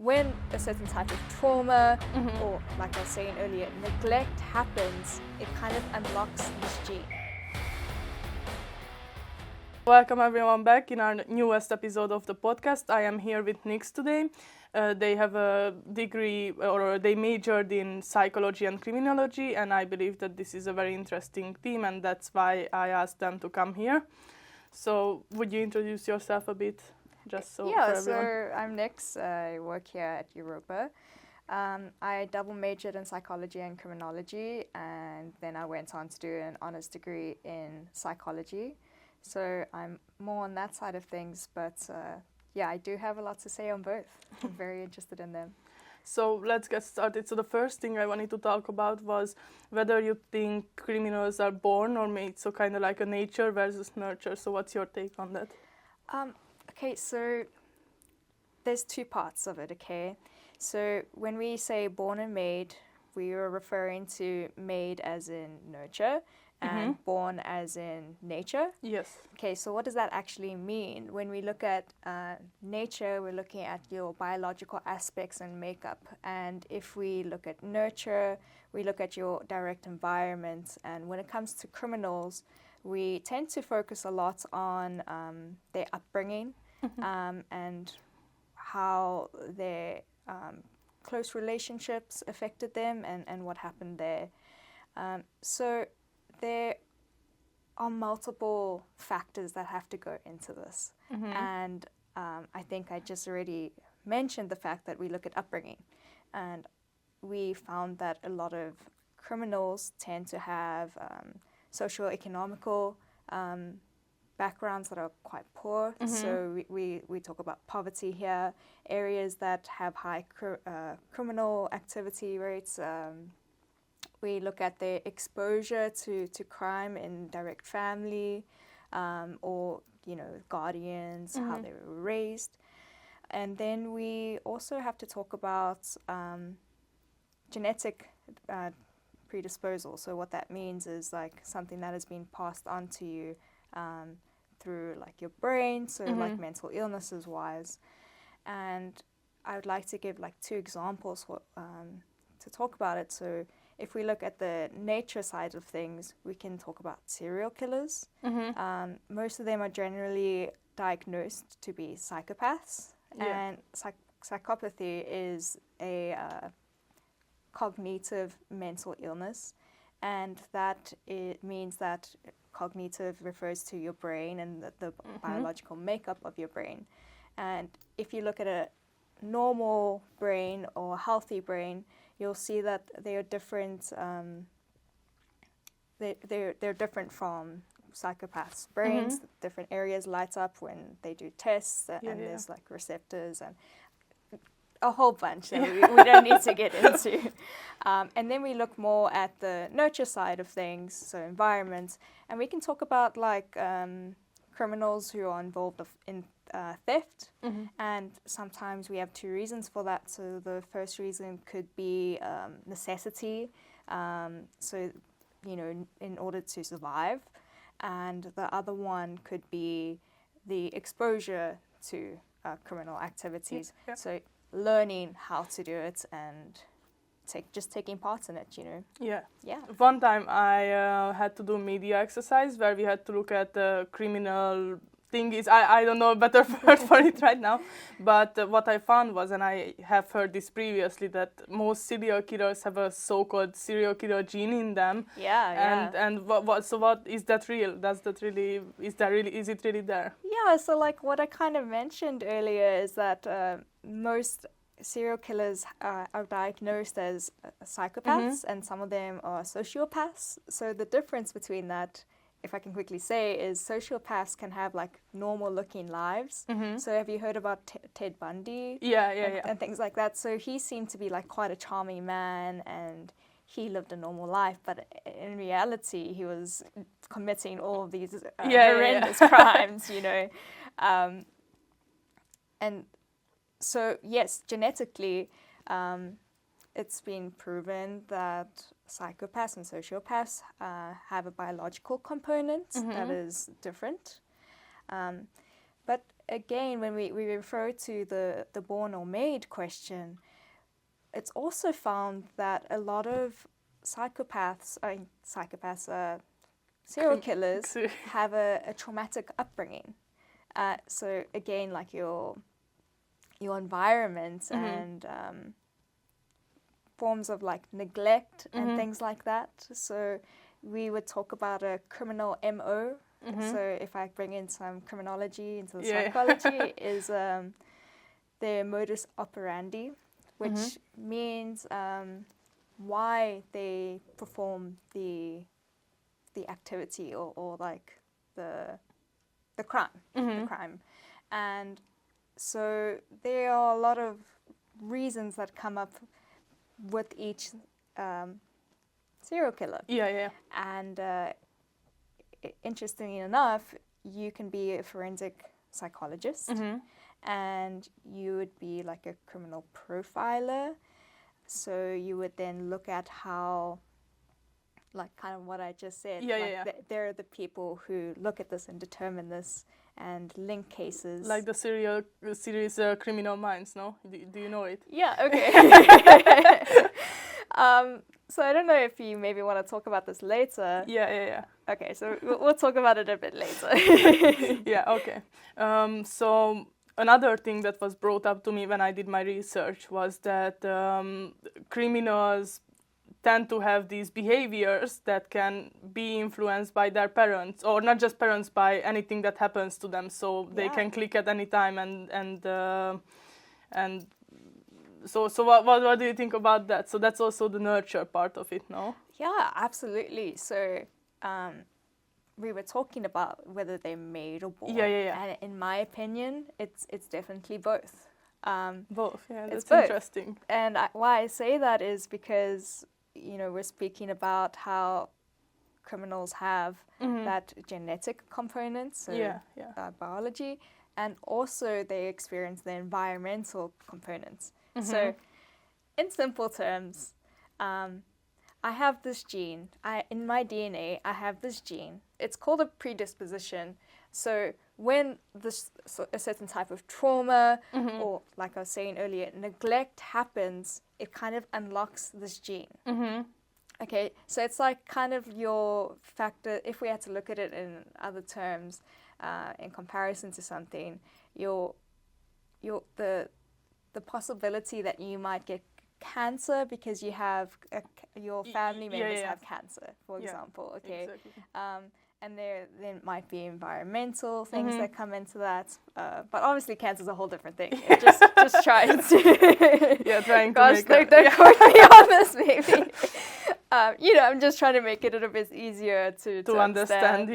when a certain type of trauma or, like I was saying earlier, neglect happens, it kind of unlocks this gene. Welcome everyone back in our newest episode of the podcast. I am here with Nix today. They have a degree, or they majored in psychology and criminology, and I believe that this is a very interesting theme, and that's why I asked them to come here. So would you introduce yourself a bit? Just so Yeah, for everyone. so I'm Nix. I work here at Europa. I double majored in psychology and criminology, and then I went on to do an honours degree in psychology. So I'm more on that side of things, but yeah, I do have a lot to say on both. I'm very interested in them. So let's get started. So the first thing I wanted to talk about was whether you think criminals are born or made, so kind of like a nature versus nurture. So what's your take on that? Okay, so there's two parts of it, okay? So when we say born and made, we are referring to made as in nurture and born as in nature. Yes. Okay, so what does that actually mean? When we look at nature, we're looking at your biological aspects and makeup. And if we look at nurture, we look at your direct environment. And when it comes to criminals, we tend to focus a lot on their upbringing and how their close relationships affected them and what happened there. So there are multiple factors that have to go into this. And I think I just already mentioned the fact that we look at upbringing. And we found that a lot of criminals tend to have socio-economical backgrounds that are quite poor. So we talk about poverty here, areas that have high criminal activity rates. We look at their exposure to crime in direct family or, you know, guardians, how they were raised. And then we also have to talk about genetic predisposal. So what that means is like something that has been passed on to you through like your brain, so like mental illnesses wise. And I would like to give like two examples to talk about it. So if we look at the nature side of things, we can talk about serial killers. Most of them are generally diagnosed to be psychopaths. And psychopathy is a cognitive mental illness. And that it means that cognitive refers to your brain and the biological makeup of your brain. And if you look at a normal brain or healthy brain, you'll see that they are different. They're different from psychopaths' brains. Different areas light up when they do tests, and there's like receptors and a whole bunch that we don't need to get into. And then we look more at the nurture side of things, so environment, and we can talk about like criminals who are involved in theft, and sometimes we have two reasons for that. So the first reason could be necessity, so you know, in order to survive, and the other one could be the exposure to criminal activities. So learning how to do it and just taking part in it, you know. Yeah. One time I had to do media exercise where we had to look at the criminal thingies. I don't know a better word for it right now, but what I found was, and I have heard this previously, that most serial killers have a so-called serial killer gene in them. And what is that real? Is it really there? Yeah, so like what I kind of mentioned earlier is that most serial killers are diagnosed as psychopaths, and some of them are sociopaths. So the difference between that, if I can quickly say, is sociopaths can have like normal looking lives. So have you heard about Ted Bundy? And things like that. So he seemed to be like quite a charming man, and he lived a normal life, but in reality he was committing all of these horrendous crimes, you know. And so yes, genetically it's been proven that psychopaths and sociopaths have a biological component that is different. But again, when we refer to the born or made question, it's also found that a lot of serial killers have a traumatic upbringing. So again, like your environment and forms of like neglect and things like that. So we would talk about a criminal MO. So if I bring in some criminology into the psychology, is their modus operandi, which means why they perform the activity or like the crime. And so there are a lot of reasons that come up with each serial killer. And interestingly enough, you can be a forensic psychologist and you would be like a criminal profiler. So you would then look at how, like kind of what I just said, they're the people who look at this and determine this and link cases. Like the series Criminal Minds, no? Do you know it? Yeah, okay. So I don't know if you maybe want to talk about this later. Yeah. Okay, so we'll talk about it a bit later. Okay. So another thing that was brought up to me when I did my research was that criminals tend to have these behaviors that can be influenced by their parents, or not just parents, by anything that happens to them. So they can click at any time, and so what do you think about that? So that's also the nurture part of it, no? Yeah, absolutely. So we were talking about whether they're made or born. And in my opinion, it's definitely both. Both, yeah, that's both. Interesting. And why I say that is because, you know, we're speaking about how criminals have that genetic component, so biology, and also they experience the environmental components. So in simple terms, I have this gene. In my DNA, I have this gene. It's called a predisposition. So when a certain type of trauma or, like I was saying earlier, neglect happens, it kind of unlocks this gene. Okay, so it's like kind of your factor, if we had to look at it in other terms, in comparison to something, the possibility that you might get cancer because you have your family members have cancer, for example. Okay, exactly. And there might be environmental things that come into that, but obviously cancer is a whole different thing. Just trying to trying gosh, to make don't quote me on this, maybe. I'm just trying to make it a bit easier to understand.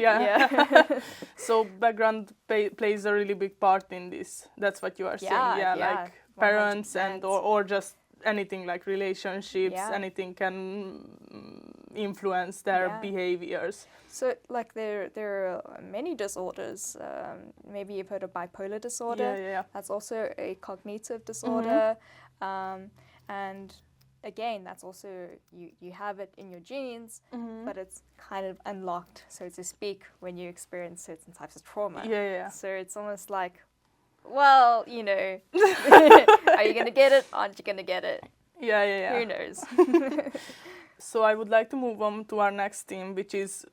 So background plays a really big part in this. That's what you are saying. Like parents 100%. And or just anything like relationships, anything can influence their behaviors. So like there are many disorders. Maybe you've heard of bipolar disorder. That's also a cognitive disorder. And again, that's also, you have it in your genes, but it's kind of unlocked, so to speak, when you experience certain types of trauma. So it's almost like, well, you know, are you going to get it? Aren't you going to get it? Who knows? So I would like to move on to our next theme, which is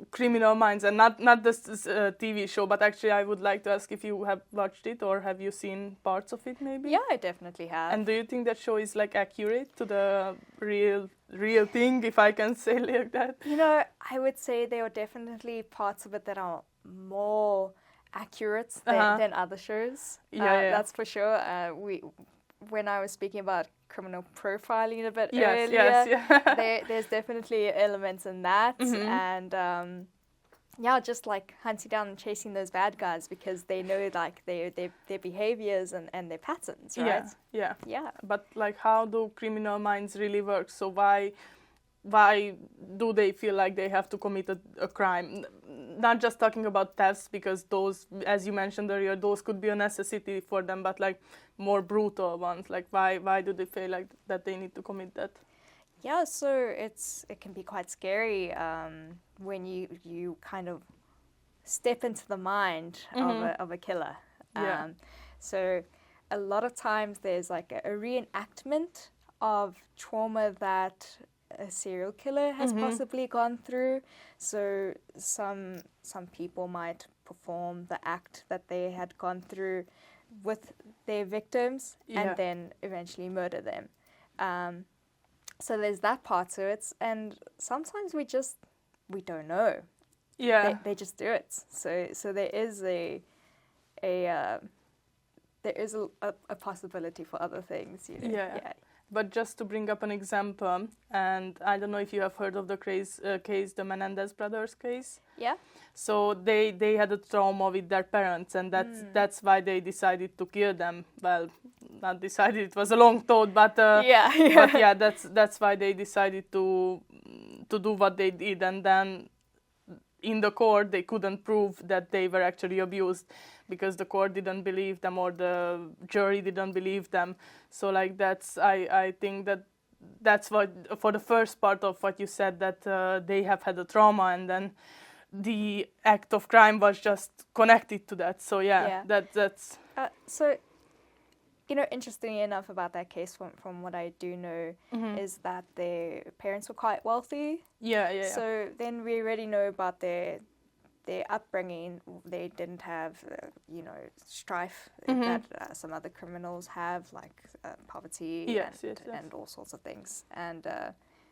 Criminal Minds, and not this TV show, but actually I would like to ask if you have watched it or have you seen parts of it maybe? Yeah, I definitely have. And do you think that show is like accurate to the real thing, if I can say like that? You know, I would say there are definitely parts of it that are more accurate than other shows. That's for sure. When I was speaking about criminal profiling a bit earlier, there's definitely elements in that, and just like hunting down and chasing those bad guys because they know like their behaviors and their patterns, right? But like, how do Criminal Minds really work? So why do they feel like they have to commit a crime? Not just talking about thefts, because those, as you mentioned earlier, those could be a necessity for them, but like more brutal ones. Like why do they feel like that they need to commit that? Yeah, so it can be quite scary when you kind of step into the mind of a killer. Yeah. So a lot of times there's like a reenactment of trauma that a serial killer has possibly gone through. So some people might perform the act that they had gone through with their victims and then eventually murder them. So there's that part to it, and sometimes we don't know. Yeah. They just do it. So there is a possibility for other things. You know? Yeah. But just to bring up an example, and I don't know if you have heard of the case, the Menendez brothers case. Yeah. So they had a trauma with their parents, and that's why they decided to kill them. Well, not decided; it was a long thought, but but yeah, that's why they decided to do what they did, and then in the court they couldn't prove that they were actually abused because the court didn't believe them or the jury didn't believe them. So like I think that's what, for the first part of what you said, that they have had a trauma and then the act of crime was just connected to that. So that's so, you know, interestingly enough about that case, from what I do know, is that their parents were quite wealthy. Yeah. So then we already know about their upbringing. They didn't have, strife that some other criminals have, like poverty and all sorts of things. And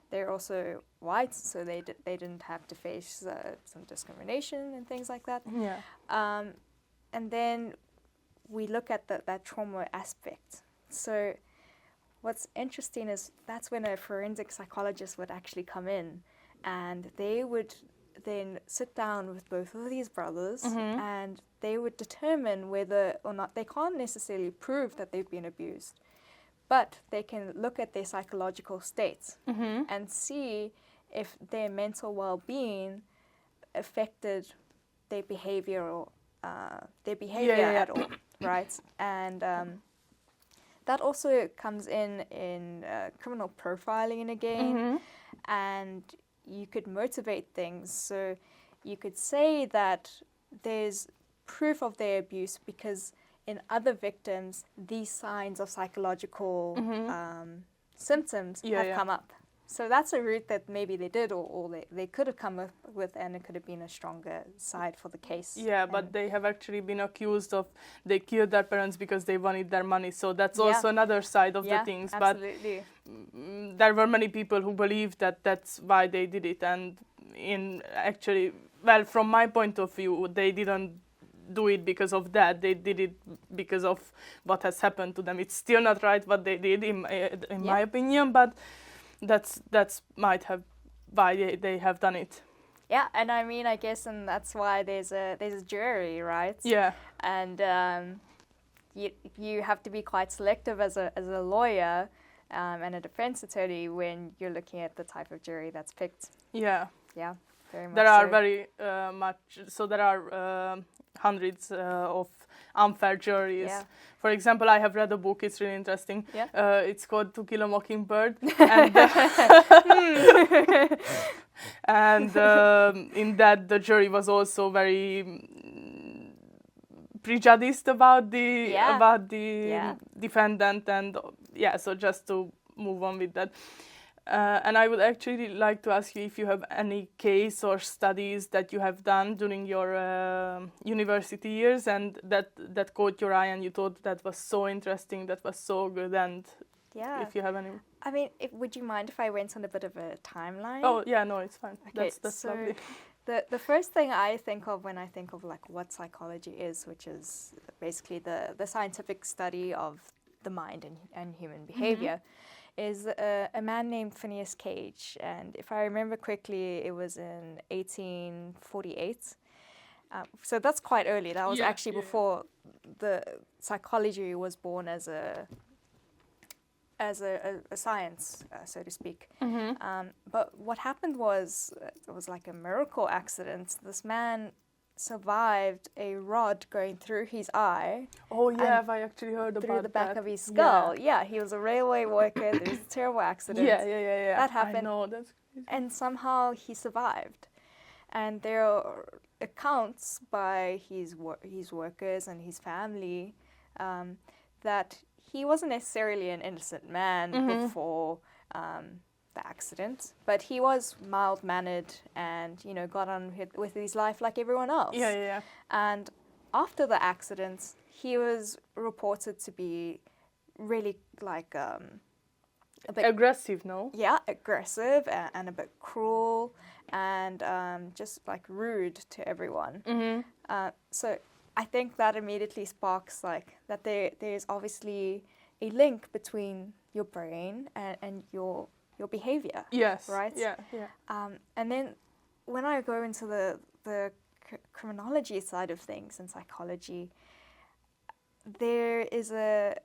they're also white, so they didn't have to face some discrimination and things like that. Yeah. And then we look at that trauma aspect. So what's interesting is that's when a forensic psychologist would actually come in, and they would then sit down with both of these brothers and they would determine whether or not, they can't necessarily prove that they've been abused, but they can look at their psychological states and see if their mental well-being affected their behavior at all, right? And that also comes in criminal profiling again, and you could motivate things. So you could say that there's proof of their abuse because in other victims, these signs of psychological symptoms have come up. So that's a route that maybe they did, or they could have come up with, and it could have been a stronger side for the case. Yeah, but they have actually been accused of they killed their parents because they wanted their money. So that's also another side of the things. Absolutely. But there were many people who believed that that's why they did it. And from my point of view, they didn't do it because of that. They did it because of what has happened to them. It's still not right what they did, in my opinion, but that's might have why they have done it. Yeah, and I mean, I guess, and that's why there's a jury, right? Yeah. And you have to be quite selective as a lawyer and a defense attorney when you're looking at the type of jury that's picked. Yeah. Yeah, very much. There are very much. So there are hundreds of unfair juries. Yeah. For example, I have read a book. It's really interesting. Yeah. It's called To Kill a Mockingbird, and and in that the jury was also very prejudiced about the defendant, and so just to move on with that. And I would actually like to ask you if you have any case or studies that you have done during your university years and that caught your eye and you thought that was so interesting, that was so good, and if you have any. I mean, would you mind if I went on a bit of a timeline? Oh, yeah, no, it's fine. Okay, that's lovely. The first thing I think of when I think of like what psychology is, which is basically the scientific study of the mind and human behavior, is a man named Phineas Cage. And if I remember correctly, it was in 1848. So that's quite early. That was actually before the psychology was born as a science, so to speak. But what happened was, it was like a miracle accident. This man survived a rod going through his eye. Oh yeah, have I actually heard about that? Through the back of his skull. Yeah, he was a railway worker. There was a terrible accident. Yeah. That happened. I know, that's crazy. And somehow he survived. And there are accounts by his workers and his family that he wasn't necessarily an innocent man before the accident, but he was mild-mannered and, you know, got on with his life like everyone else. Yeah. And after the accident, he was reported to be really like a bit aggressive, no? Yeah, aggressive and a bit cruel and just like rude to everyone. So I think that immediately sparks like that there's obviously a link between your brain and your behavior. Yes. Right? Yeah. And then when I go into the criminology side of things and psychology, there is a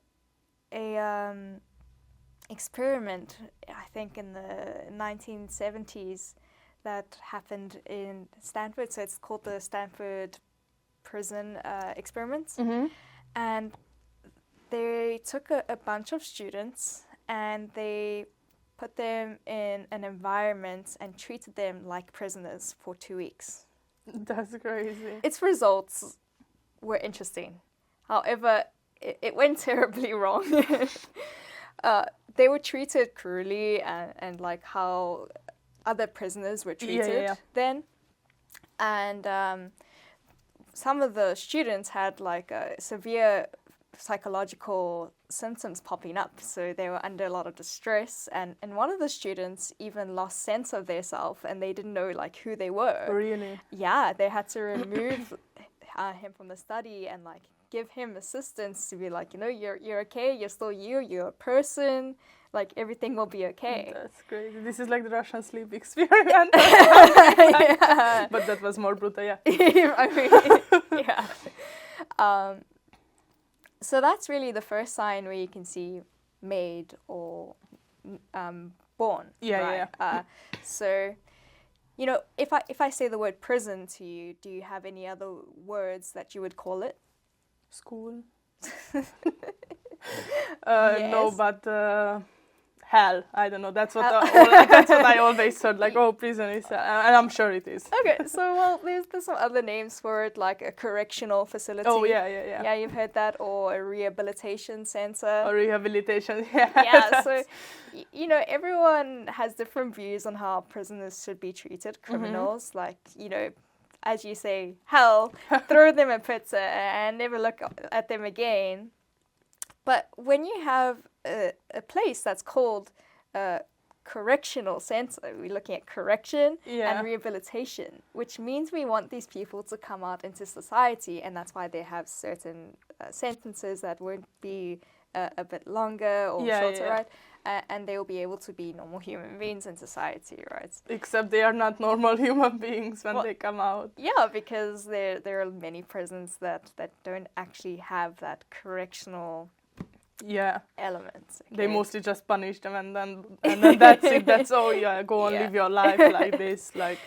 experiment, I think in the 1970s, that happened in Stanford. So it's called the Stanford Prison Experiments. And they took a bunch of students and they put them in an environment and treated them like prisoners for 2 weeks. That's crazy. Its results were interesting. However, it went terribly wrong. They were treated cruelly and like how other prisoners were treated then. And some of the students had like severe psychological symptoms popping up. So they were under a lot of distress. And one of the students even lost sense of their self and they didn't know like who they were. Really? Yeah, they had to remove him from the study and like give him assistance to be like, you know, you're okay, you're still you're a person, like everything will be okay. That's crazy. This is like the Russian sleep experiment. Yeah. But that was more brutal, yeah. I mean, yeah. So that's really the first sign where you can see made or born. Yeah. So, you know, if I say the word prison to you, do you have any other words that you would call it? School. Yes. No, but hell. I don't know. That's what that's what I always heard. Like, oh, prison is hell, and I'm sure it is. Okay, so well, there's some other names for it, like a correctional facility. Oh yeah. Yeah, you've heard that, or a rehabilitation center. Or rehabilitation. Yeah. Yeah. So, you know, everyone has different views on how prisoners should be treated. Criminals, like, you know, as you say, hell, throw them a pizza and never look at them again. But when you have a place that's called a correctional center, we're looking at correction and rehabilitation, which means we want these people to come out into society, and that's why they have certain sentences that won't be a bit longer or shorter, right? And they will be able to be normal human beings in society, right? Except they are not normal human beings when they come out. Yeah, because there are many prisons that don't actually have that correctional elements. Okay? They mostly just punish them and then that's it. That's go and live your life like this, like.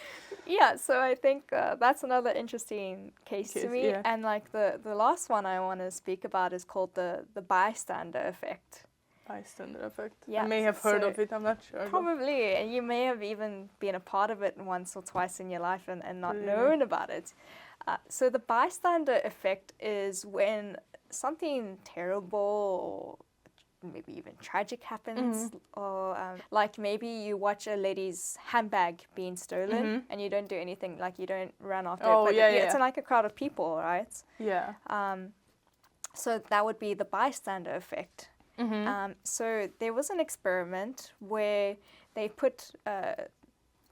Yeah, so I think that's another interesting case to me. Yeah. And like the last one I want to speak about is called the bystander effect. Bystander effect. Yeah, I may have heard of it, I'm not sure. Probably, and you may have even been a part of it once or twice in your life and not known about it. So the bystander effect is when something terrible or maybe even tragic happens, or like maybe you watch a lady's handbag being stolen and you don't do anything, like you don't run after it. But it's like a crowd of people, right? Yeah. So that would be the bystander effect. So there was an experiment where they put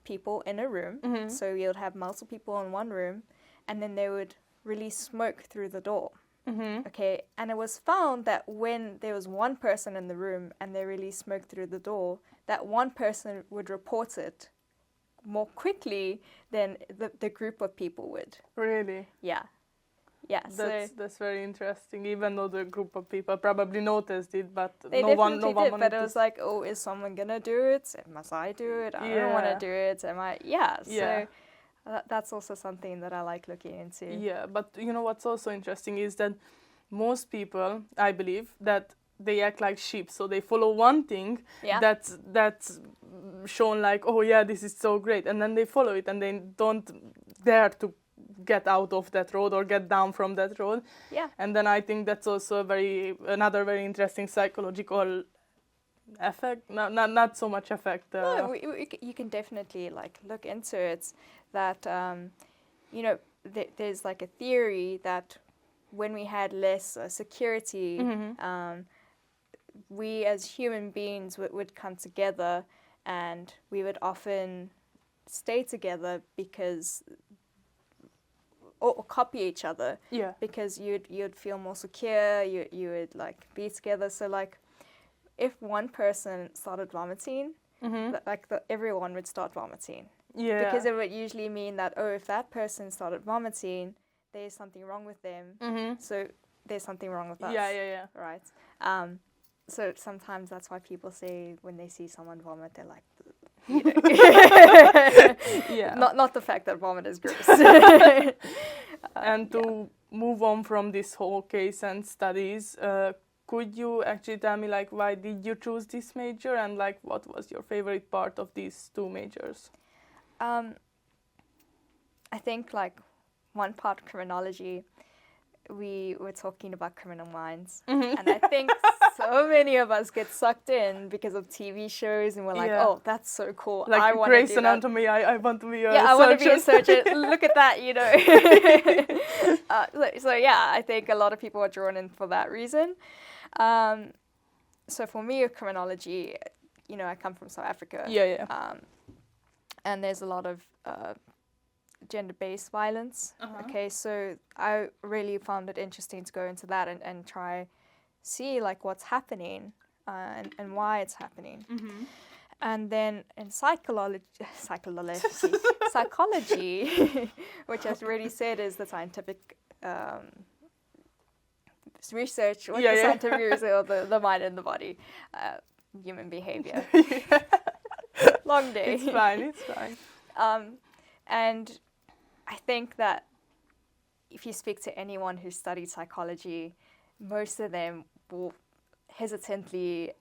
people in a room. So you would have multiple people in one room, and then they would release smoke through the door. Okay, and it was found that when there was one person in the room and they released smoke through the door, that one person would report it more quickly than the group of people would. Really? Yeah. That's very interesting. Even though the group of people probably noticed it, but no one did. But it was like, oh, is someone gonna do it? Must I do it? I don't want to do it. Am I? Yeah. So that's also something that I like looking into. Yeah, but you know what's also interesting is that most people, I believe, that they act like sheep. So they follow one thing that's shown like, oh yeah, this is so great, and then they follow it and they don't dare to get out of that road or get down from that road. Yeah. And then I think that's also another very interesting psychological effect. Not so much effect. No, you can definitely like look into it. That you know, there's like a theory that when we had less security, we as human beings would come together, and we would often stay together because, or copy each other. Yeah. Because you'd feel more secure. You would like be together. So like, if one person started vomiting, everyone would start vomiting. Yeah. Because it would usually mean that, oh, if that person started vomiting, there's something wrong with them. So there's something wrong with us. Yeah. Right. So sometimes that's why people say when they see someone vomit, they're like, you know. Yeah. Not the fact that vomit is gross. And to move on from this whole case and studies, could you actually tell me, like, why did you choose this major, and like what was your favorite part of these two majors? I think like one part criminology, we were talking about criminal minds, and I think so many of us get sucked in because of TV shows, and we're like, oh, that's so cool. Like I want Grey's to do Anatomy, I want to be a surgeon. I want to be a surgeon. Look at that, you know. So yeah, I think a lot of people are drawn in for that reason. So for me, with criminology, you know, I come from South Africa. And there's a lot of gender-based violence. Okay, so I really found it interesting to go into that and try see like what's happening and why it's happening. And then in psychology, which as already said is the scientific research, what the scientific research of the mind and the body, human behavior. Long day. It's fine. And I think that if you speak to anyone who studied psychology, most of them will hesitantly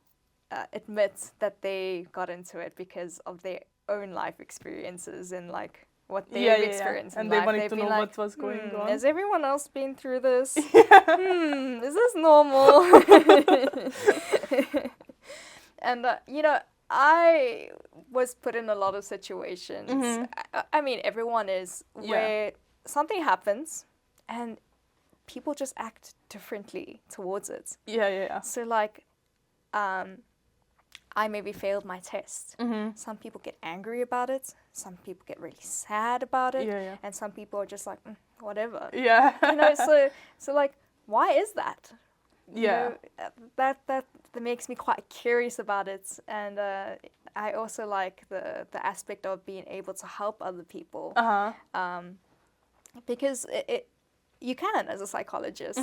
admit that they got into it because of their own life experiences and like what they've experienced in and life. They wanted They've to been know like, what was going on. Has everyone else been through this? Is this normal? And you know, I was put in a lot of situations. I mean, everyone is, where something happens and people just act differently towards it. So like, I maybe failed my test. Some people get angry about it. Some people get really sad about it. And some people are just like, whatever. You know, so like, why is that? You know, that makes me quite curious about it, and I also like the aspect of being able to help other people, because you can as a psychologist,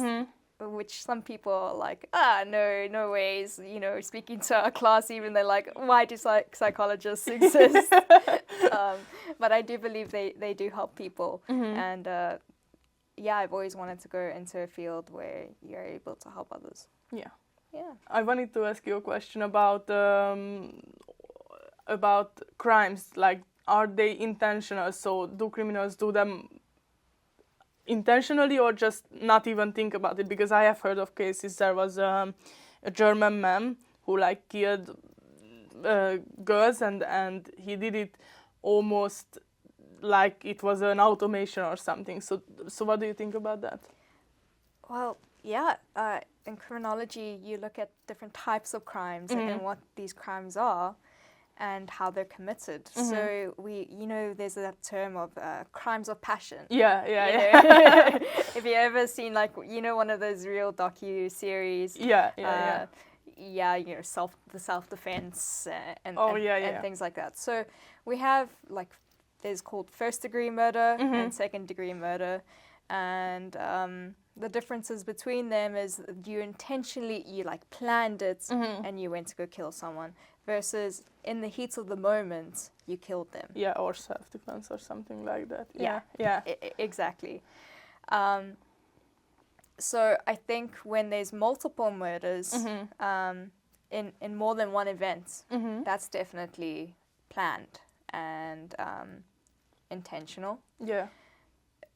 which some people are like, no ways, you know, speaking to a class even they're like, why do psychologists exist? But I do believe they do help people, and I've always wanted to go into a field where you're able to help others. I wanted to ask you a question about crimes. Like, are they intentional? So, do criminals do them intentionally or just not even think about it? Because I have heard of cases. There was a German man who like killed girls, and he did it almost like it was an automation or something. So what do you think about that? Well, in criminology, you look at different types of crimes and what these crimes are and how they're committed. So there's that term of crimes of passion. If you ever seen like, you know, one of those real docu-series. You know, self-defense and things like that. So we have like, there's called first-degree murder and second-degree murder, and the differences between them is you like planned it and you went to go kill someone, versus in the heat of the moment you killed them. Or self-defense or something like that. Exactly. So I think when there's multiple murders in more than one event, that's definitely planned and intentional.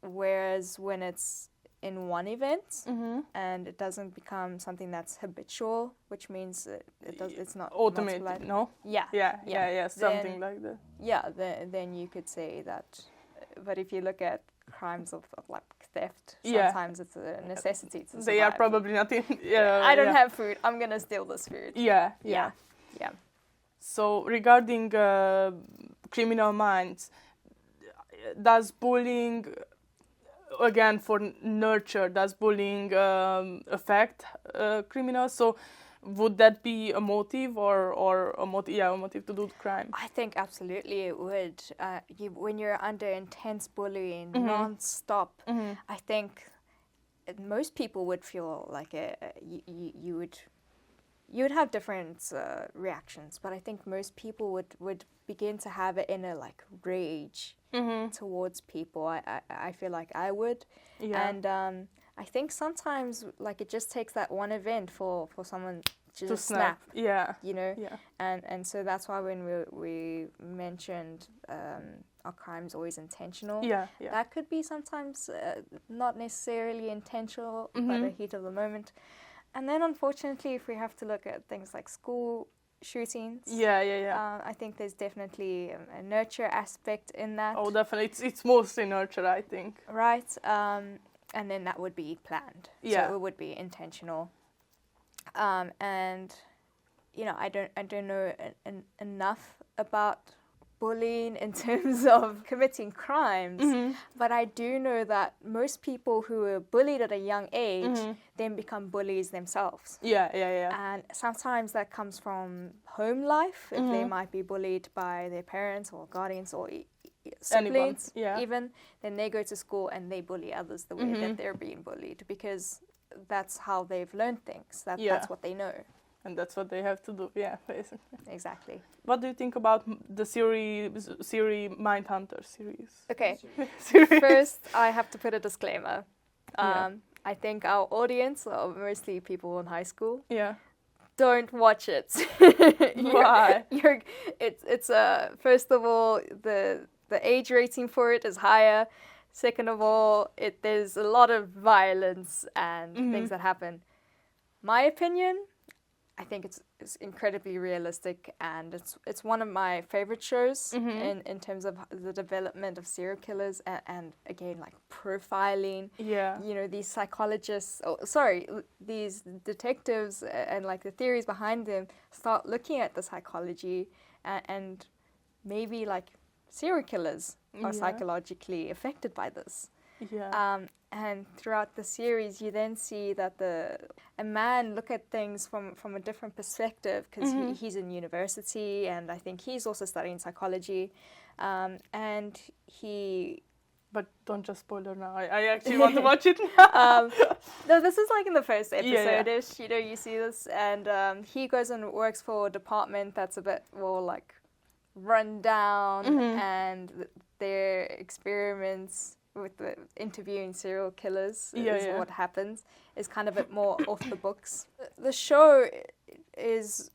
Whereas when it's in one event and it doesn't become something that's habitual, which means it's not automated, multiplied. no? Yeah, something like that. Yeah, then you could say that. But if you look at crimes of like theft, sometimes it's a necessity to survive. They are probably not in... I don't have food, I'm going to steal this food. Yeah. So regarding criminal minds, does bullying, again for nurture, does bullying affect criminals? So would that be a motive or a motive to do crime? I think absolutely it would. When you're under intense bullying non-stop, I think most people would feel like you would have different reactions, but I think most people would begin to have an inner like rage towards people. I feel like I would, and I think sometimes like it just takes that one event for someone to snap. You know, and so that's why when we mentioned are crimes always intentional? That could be sometimes not necessarily intentional, but a heat of the moment. And then, unfortunately, if we have to look at things like school shootings, I think there's definitely a nurture aspect in that. Oh, definitely. It's mostly nurture, I think. Right. And then that would be planned. So it would be intentional. And, you know, I don't know enough about bullying in terms of committing crimes, but I do know that most people who are bullied at a young age then become bullies themselves. And sometimes that comes from home life, if they might be bullied by their parents or guardians or siblings, even, then they go to school and they bully others the way that they're being bullied, because that's how they've learned things, that's what they know. And that's what they have to do, basically. Exactly. What do you think about the series Mindhunter series? Okay, first I have to put a disclaimer. I think our audience are mostly people in high school. Don't watch it. Why? It's first of all, the age rating for it is higher. Second of all, there's a lot of violence and things that happen. My opinion, I think it's incredibly realistic, and it's one of my favorite shows in terms of the development of serial killers and again like profiling. You know, these psychologists, these detectives and like the theories behind them start looking at the psychology and maybe like serial killers are psychologically affected by this. And throughout the series, you then see that a man look at things from a different perspective, because he's in university, and I think he's also studying psychology, and he... But don't just spoil it now. I actually want to watch it now. No, this is like in the first episode-ish, you know, you see this, and he goes and works for a department that's a bit more like run down, and their experiments with the interviewing serial killers is what happens, is kind of a bit more off the books. The show is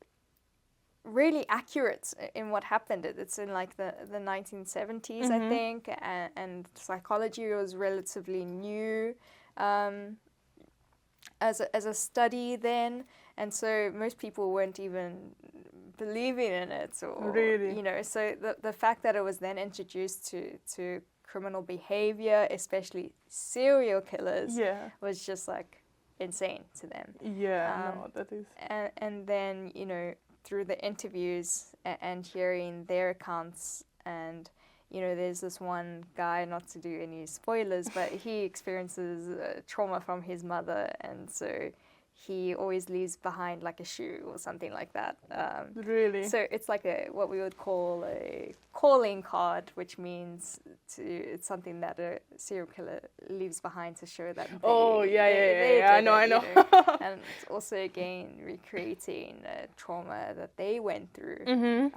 really accurate in what happened. It's in like the 1970s, I think, and psychology was relatively new as a study then, and so most people weren't even believing in it, or really, you know. So the fact that it was then introduced to criminal behavior, especially serial killers, was just like insane to them. No, that is. And then, you know, through the interviews and hearing their accounts, and you know, there's this one guy, not to do any spoilers, but he experiences trauma from his mother, and so he always leaves behind like a shoe or something like that. Really? So it's like what we would call a calling card, which means it's something that a serial killer leaves behind to show that I know. You know? And it's also, again, recreating trauma that they went through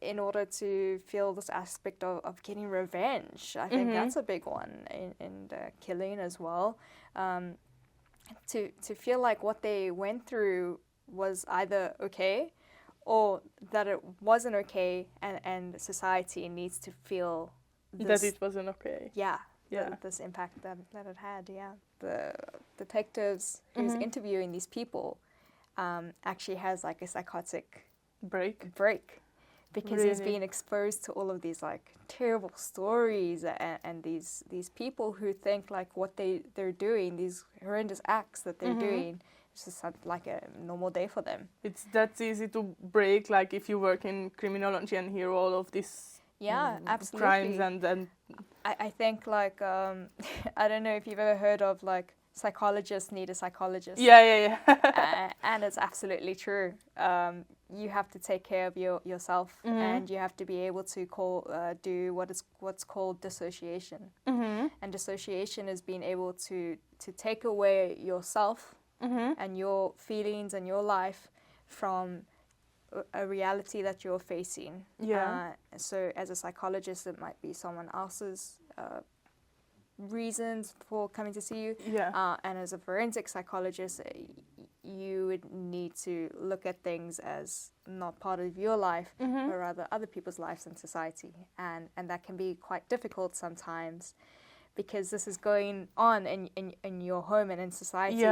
in order to feel this aspect of getting revenge. I think that's a big one in killing as well. To feel like what they went through was either okay, or that it wasn't okay, and society needs to feel this, that it wasn't okay. this impact that it had. Yeah, the detectives who's interviewing these people actually has like a psychotic break because he's being exposed to all of these like terrible stories and these people who think like what they're doing, these horrendous acts that they're doing, it's just like a normal day for them. That's easy to break, like if you work in criminology and hear all of these absolutely. crimes and I think like I don't know if you've ever heard of like psychologists need a psychologist. Yeah. And it's absolutely true. You have to take care of yourself, and you have to be able to do what's called dissociation. And dissociation is being able to take away yourself and your feelings and your life from a reality that you're facing. So as a psychologist, it might be someone else's reasons for coming to see you. And as a forensic psychologist, you would need to look at things as not part of your life, but rather other people's lives in society. And that can be quite difficult sometimes, because this is going on in your home and in society,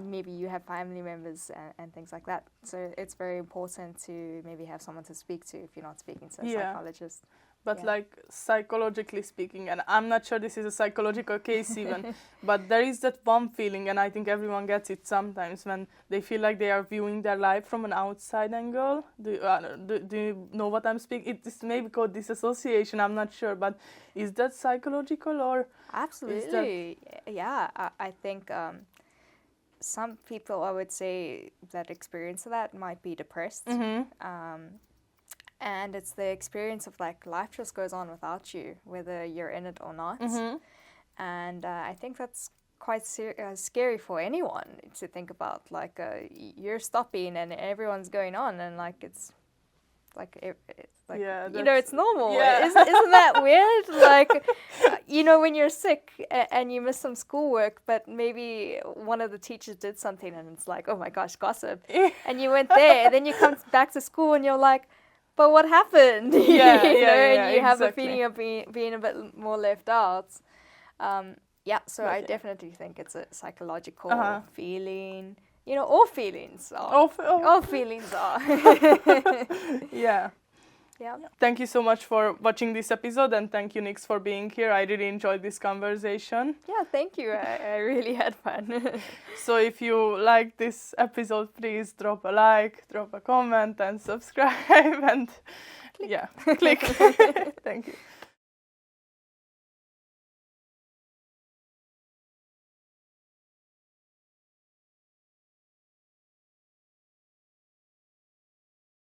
maybe you have family members and things like that. So it's very important to maybe have someone to speak to if you're not speaking to a psychologist. But like psychologically speaking, and I'm not sure this is a psychological case even, but there is that one feeling, and I think everyone gets it sometimes, when they feel like they are viewing their life from an outside angle. Do you know what I'm speaking? It's maybe called disassociation, I'm not sure, but is that psychological or? Absolutely, I think some people, I would say, that experience that might be depressed. And it's the experience of like life just goes on without you, whether you're in it or not. And I think that's quite scary for anyone to think about. Like you're stopping and everyone's going on, and like it's like it's normal. Isn't that weird? Like when you're sick and you miss some schoolwork, but maybe one of the teachers did something, and it's like, oh my gosh, gossip. And you went there, and then you come back to school, and you're like, but what happened? And you have a feeling of being a bit more left out. So I definitely think it's a psychological feeling. All feelings are. All feelings are. Yeah. Thank you so much for watching this episode, and thank you, Nix, for being here. I really enjoyed this conversation. Yeah, thank you. I really had fun. So if you like this episode, please drop a like, drop a comment, and subscribe, and click. Thank you.